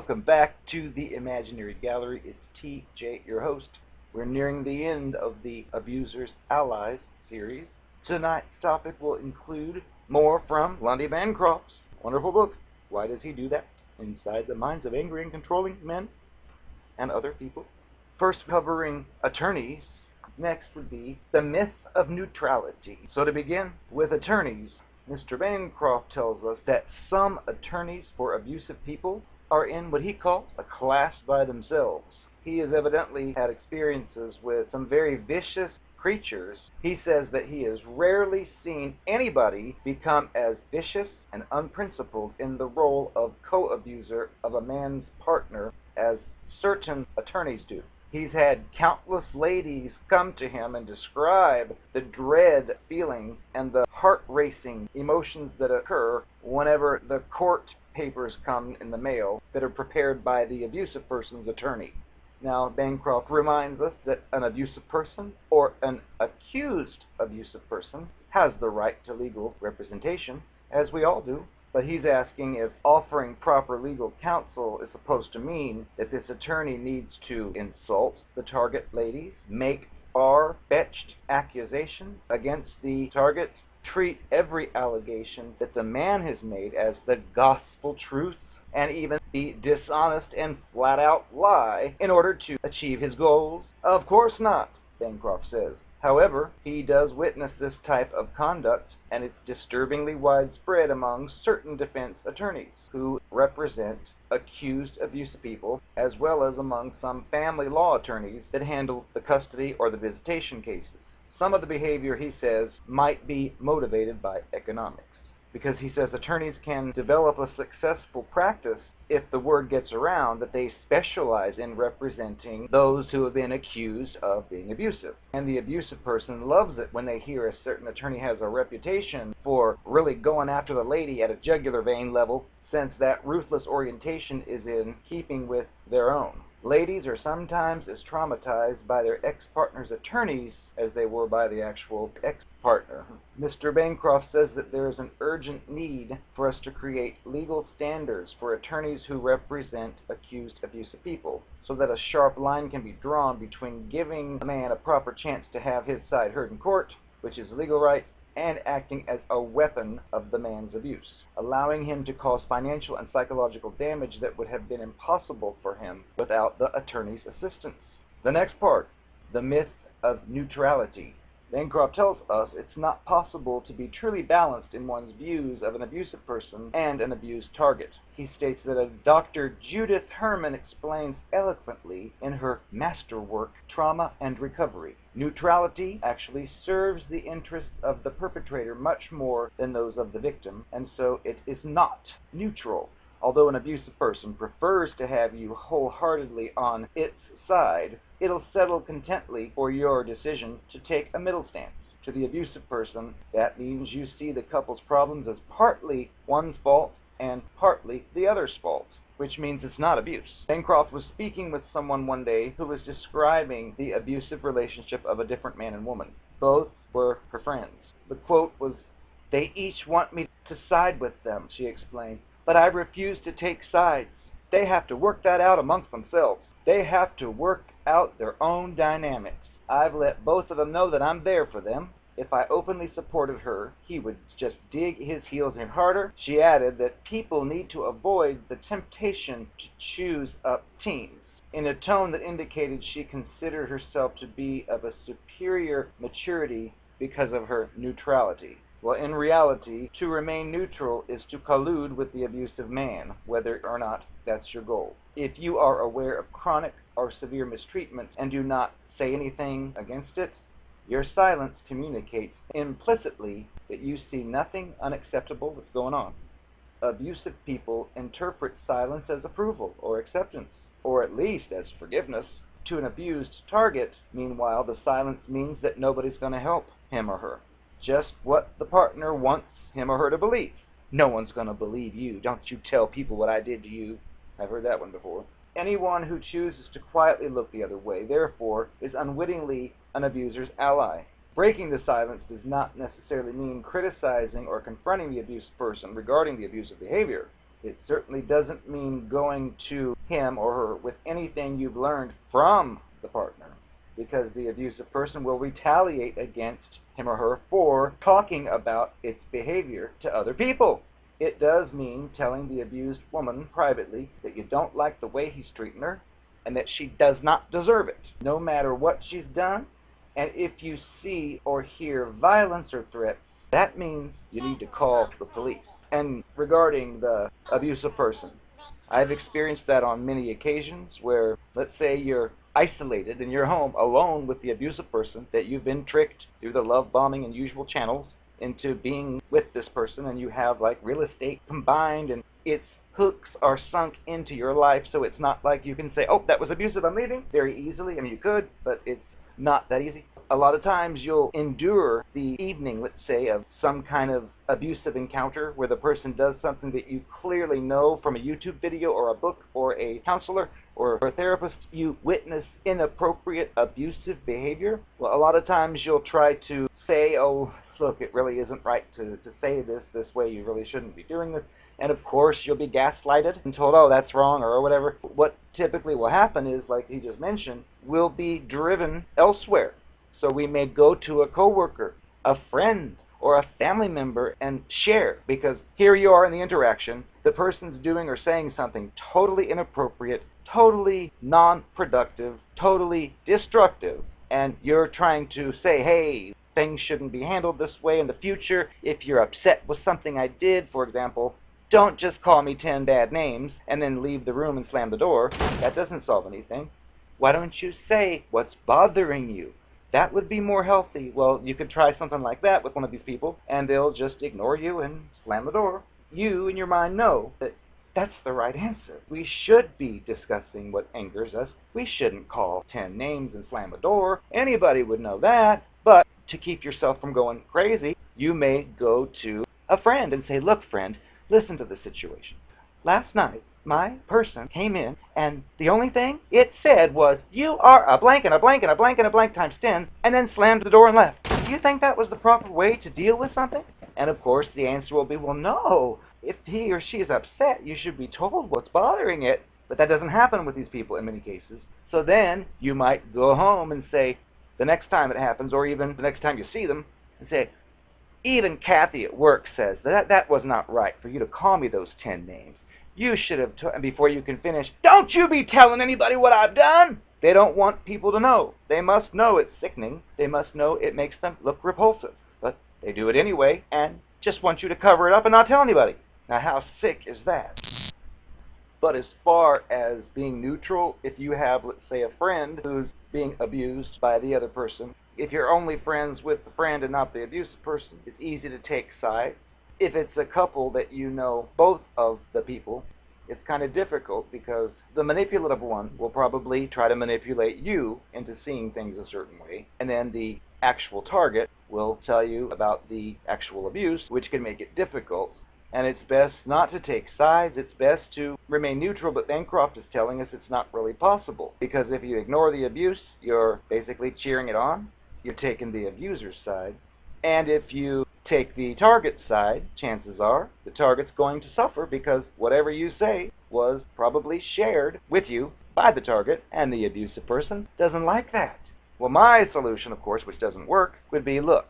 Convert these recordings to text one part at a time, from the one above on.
Welcome back to the Imaginary Gallery. It's TJ, your host. We're nearing the end of the Abusers Allies series. Tonight's topic will include more from Lundy Bancroft's wonderful book, Why Does He Do That? Inside the Minds of Angry and Controlling Men and Other People. First covering attorneys. Next would be the myth of neutrality. So to begin with attorneys, Mr. Bancroft tells us that some attorneys for abusive people are in what he calls a class by themselves. He has evidently had experiences with some very vicious creatures. He says that he has rarely seen anybody become as vicious and unprincipled in the role of co-abuser of a man's partner as certain attorneys do. He's had countless ladies come to him and describe the dread feeling and the heart-racing emotions that occur whenever the court papers come in the mail that are prepared by the abusive person's attorney. Now, Bancroft reminds us that an abusive person or an accused abusive person has the right to legal representation, as we all do. But he's asking if offering proper legal counsel is supposed to mean that this attorney needs to insult the target ladies, make far-fetched accusations against the target, treat every allegation that the man has made as the gospel truth, and even be dishonest and flat-out lie in order to achieve his goals? Of course not, Bancroft says. However, he does witness this type of conduct, and it's disturbingly widespread among certain defense attorneys who represent accused abusive people, as well as among some family law attorneys that handle the custody or the visitation cases. Some of the behavior, he says, might be motivated by economics, because he says attorneys can develop a successful practice if the word gets around that they specialize in representing those who have been accused of being abusive. And the abusive person loves it when they hear a certain attorney has a reputation for really going after the lady at a jugular vein level, since that ruthless orientation is in keeping with their own. Ladies are sometimes as traumatized by their ex-partner's attorneys as they were by the actual ex-partner. Mr. Bancroft says that there is an urgent need for us to create legal standards for attorneys who represent accused abusive people, so that a sharp line can be drawn between giving a man a proper chance to have his side heard in court, which is a legal right, and acting as a weapon of the man's abuse, allowing him to cause financial and psychological damage that would have been impossible for him without the attorney's assistance. The next part, the myth of neutrality. Bancroft tells us it's not possible to be truly balanced in one's views of an abusive person and an abused target. He states that a Dr. Judith Herman explains eloquently in her masterwork, Trauma and Recovery. Neutrality actually serves the interests of the perpetrator much more than those of the victim, and so it is not neutral. Although an abusive person prefers to have you wholeheartedly on its side, it'll settle contently for your decision to take a middle stance. To the abusive person, that means you see the couple's problems as partly one's fault and partly the other's fault, which means it's not abuse. Bancroft was speaking with someone one day who was describing the abusive relationship of a different man and woman. Both were her friends. The quote was, "They each want me to side with them," she explained, "but I refuse to take sides. They have to work that out amongst themselves. They have to work out their own dynamics. I've let both of them know that I'm there for them. If I openly supported her, he would just dig his heels in harder." She added that people need to avoid the temptation to choose up teams, in a tone that indicated she considered herself to be of a superior maturity because of her neutrality. Well, in reality, to remain neutral is to collude with the abusive man, whether or not that's your goal. If you are aware of chronic or severe mistreatment and do not say anything against it, your silence communicates implicitly that you see nothing unacceptable that's going on. Abusive people interpret silence as approval or acceptance, or at least as forgiveness. To an abused target, meanwhile, the silence means that nobody's going to help him or her. Just what the partner wants him or her to believe. "No one's going to believe you. Don't you tell people what I did to you." I've heard that one before. Anyone who chooses to quietly look the other way, therefore, is unwittingly an abuser's ally. Breaking the silence does not necessarily mean criticizing or confronting the abused person regarding the abusive behavior. It certainly doesn't mean going to him or her with anything you've learned from the partner, because the abusive person will retaliate against him or her for talking about its behavior to other people. It does mean telling the abused woman privately that you don't like the way he's treating her and that she does not deserve it, no matter what she's done. And if you see or hear violence or threats, that means you need to call the police. And regarding the abusive person, I've experienced that on many occasions where, let's say you're isolated in your home alone with the abusive person, that you've been tricked through the love bombing and usual channels into being with this person, and you have like real estate combined and its hooks are sunk into your life, so it's not like you can say, oh, that was abusive, I'm leaving, very easily. I mean, you could, but it's not that easy. A lot of times you'll endure the evening, let's say, of some kind of abusive encounter where the person does something that you clearly know from a YouTube video or a book or a counselor or a therapist, you witness inappropriate abusive behavior. Well, a lot of times you'll try to say, oh, look, it really isn't right to say this way, you really shouldn't be doing this. And of course, you'll be gaslighted and told, oh, that's wrong, or whatever. What typically will happen is, like he just mentioned, we'll be driven elsewhere. So we may go to a coworker, a friend, or a family member and share, because here you are in the interaction, the person's doing or saying something totally inappropriate, totally non-productive, totally destructive, and you're trying to say, hey, things shouldn't be handled this way in the future. If you're upset with something I did, for example, don't just call me 10 bad names and then leave the room and slam the door. That doesn't solve anything. Why don't you say what's bothering you? That would be more healthy. Well, you could try something like that with one of these people, and they'll just ignore you and slam the door. You, in your mind, know that that's the right answer. We should be discussing what angers us. We shouldn't call 10 names and slam a door. Anybody would know that. But to keep yourself from going crazy, you may go to a friend and say, look, friend, listen to the situation. Last night, my person came in, and the only thing it said was, you are a blank and a blank and a blank and a blank times 10, and then slammed the door and left. Do you think that was the proper way to deal with something? And of course, the answer will be, well, no. If he or she is upset, you should be told what's bothering it. But that doesn't happen with these people in many cases. So then you might go home and say, the next time it happens, or even the next time you see them, and say, even Kathy at work says that was not right for you to call me those 10 names. You should have, and before you can finish, don't you be telling anybody what I've done! They don't want people to know. They must know it's sickening. They must know it makes them look repulsive. But they do it anyway, and just want you to cover it up and not tell anybody. Now, how sick is that? But as far as being neutral, if you have, let's say, a friend who's being abused by the other person, if you're only friends with the friend and not the abusive person, it's easy to take sides. If it's a couple that you know both of the people, it's kind of difficult because the manipulative one will probably try to manipulate you into seeing things a certain way, and then the actual target will tell you about the actual abuse, which can make it difficult. And it's best not to take sides. It's best to remain neutral, but Bancroft is telling us it's not really possible, because if you ignore the abuse, you're basically cheering it on. You're taking the abuser's side. And if you take the target's side, chances are the target's going to suffer, because whatever you say was probably shared with you by the target, and the abusive person doesn't like that. Well, my solution, of course, which doesn't work, would be, look,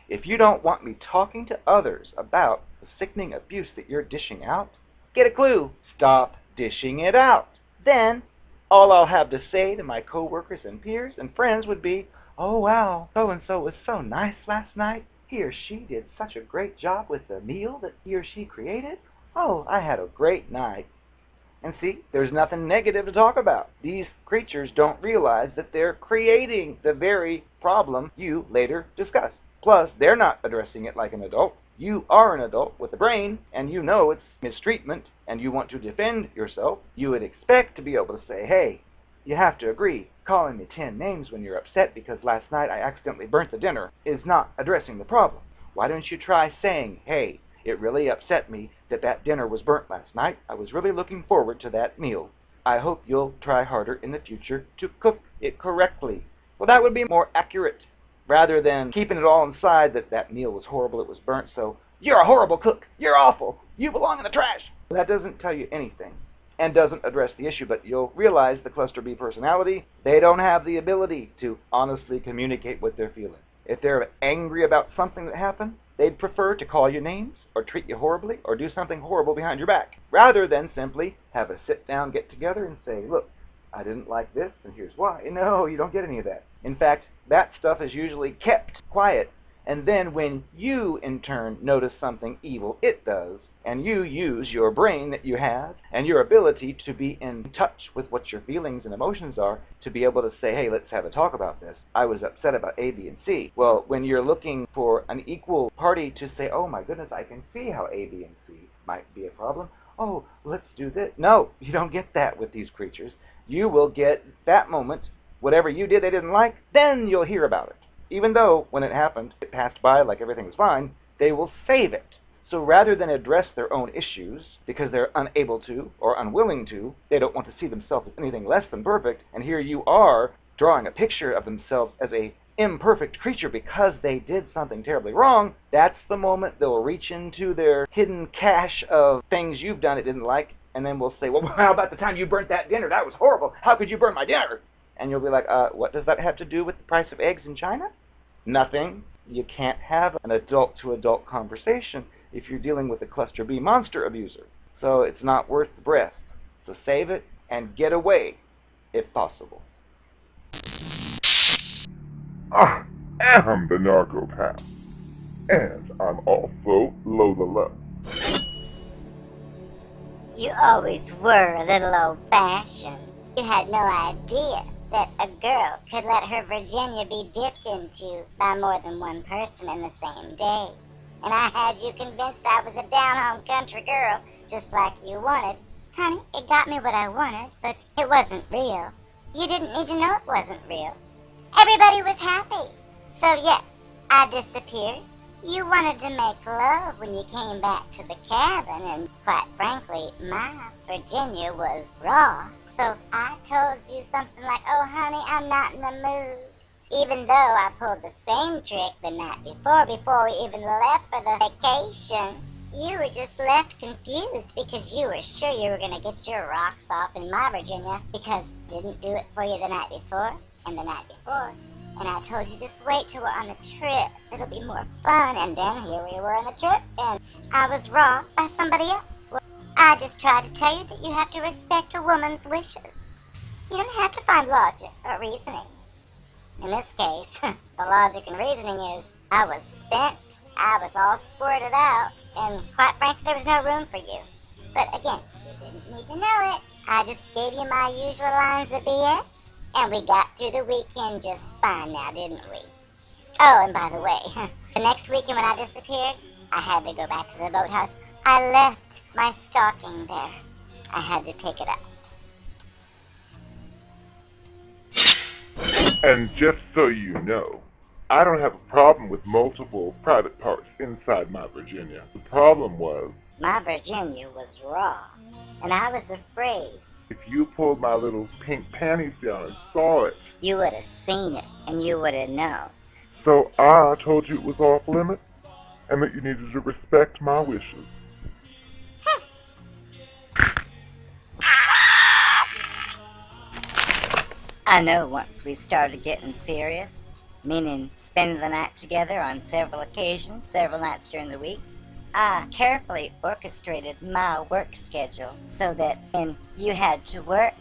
if you don't want me talking to others about the sickening abuse that you're dishing out, get a clue. Stop dishing it out. Then, all I'll have to say to my coworkers and peers and friends would be, oh wow, so-and-so was so nice last night. He or she did such a great job with the meal that he or she created. Oh, I had a great night. And see, there's nothing negative to talk about. These creatures don't realize that they're creating the very problem you later discuss. Plus, they're not addressing it like an adult. You are an adult with a brain, and you know it's mistreatment, and you want to defend yourself. You would expect to be able to say, hey, you have to agree, calling me 10 names when you're upset because last night I accidentally burnt the dinner is not addressing the problem. Why don't you try saying, hey, it really upset me that dinner was burnt last night. I was really looking forward to that meal. I hope you'll try harder in the future to cook it correctly. Well, that would be more accurate, rather than keeping it all inside that meal was horrible, it was burnt, so you're a horrible cook, you're awful, you belong in the trash. That doesn't tell you anything and doesn't address the issue, but you'll realize the cluster B personality, they don't have the ability to honestly communicate what they're feeling. If they're angry about something that happened, they'd prefer to call you names or treat you horribly or do something horrible behind your back, rather than simply have a sit-down get-together and say, look, I didn't like this, and here's why. No, you don't get any of that. In fact, that stuff is usually kept quiet, and then when you, in turn, notice something evil it does, and you use your brain that you have and your ability to be in touch with what your feelings and emotions are to be able to say, hey, let's have a talk about this. I was upset about A, B, and C. Well, when you're looking for an equal party to say, oh my goodness, I can see how A, B, and C might be a problem. Oh, let's do this. No, you don't get that with these creatures. You will get that moment, whatever you did they didn't like, then you'll hear about it. Even though, when it happened, it passed by like everything was fine, they will save it. So rather than address their own issues, because they're unable to or unwilling to, they don't want to see themselves as anything less than perfect, and here you are drawing a picture of themselves as a imperfect creature because they did something terribly wrong, that's the moment they'll reach into their hidden cache of things you've done it didn't like, and then we'll say, well, how about the time you burnt that dinner? That was horrible. How could you burn my dinner? And you'll be like, what does that have to do with the price of eggs in China? Nothing. You can't have an adult-to-adult conversation if you're dealing with a cluster B monster abuser. So it's not worth the breath. So save it and get away, if possible. I am the Narcopath, and I'm also Lola. You always were a little old-fashioned. You had no idea that a girl could let her Virginia be dipped into by more than one person in the same day. And I had you convinced I was a down-home country girl, just like you wanted. Honey, it got me what I wanted, but it wasn't real. You didn't need to know it wasn't real. Everybody was happy. So yes, I disappeared. You wanted to make love when you came back to the cabin, and quite frankly, my Virginia was raw. So I told you something like, oh honey, I'm not in the mood. Even though I pulled the same trick the night before we even left for the vacation. You were just left confused because you were sure you were going to get your rocks off in my Virginia because I didn't do it for you the night before and the night before. And I told you just wait till we're on the trip. It'll be more fun. And then here we were on the trip and I was wrong by somebody else. Well, I just tried to tell you that you have to respect a woman's wishes. You don't have to find logic or reasoning. In this case, the logic and reasoning is I was spent, I was all squirted out, and quite frankly, there was no room for you. But again, you didn't need to know it. I just gave you my usual lines of BS, and we got through the weekend just fine now, didn't we? Oh, and by the way, the next weekend when I disappeared, I had to go back to the boathouse. I left my stocking there. I had to pick it up. And just so you know, I don't have a problem with multiple private parts inside my Virginia. The problem was, my Virginia was raw, and I was afraid. If you pulled my little pink panties down and saw it, you would have seen it, and you would have known. So I told you it was off limits, and that you needed to respect my wishes. I know once we started getting serious, meaning spending the night together on several occasions, several nights during the week, I carefully orchestrated my work schedule so that when you had to work,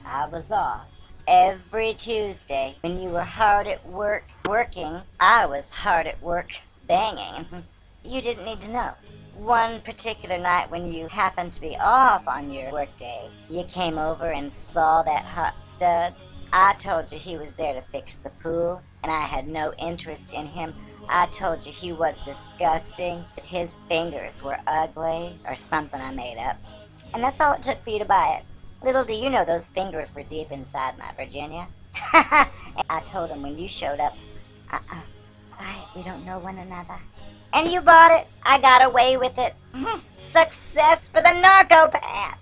I was off. Every Tuesday, when you were hard at work working, I was hard at work banging. You didn't need to know. One particular night when you happened to be off on your workday, you came over and saw that hot stud. I told you he was there to fix the pool, and I had no interest in him. I told you he was disgusting, that his fingers were ugly, or something I made up. And that's all it took for you to buy it. Little do you know those fingers were deep inside my Virginia. And I told him when you showed up, quiet, we don't know one another. And you bought it. I got away with it. Success for the Narcopath.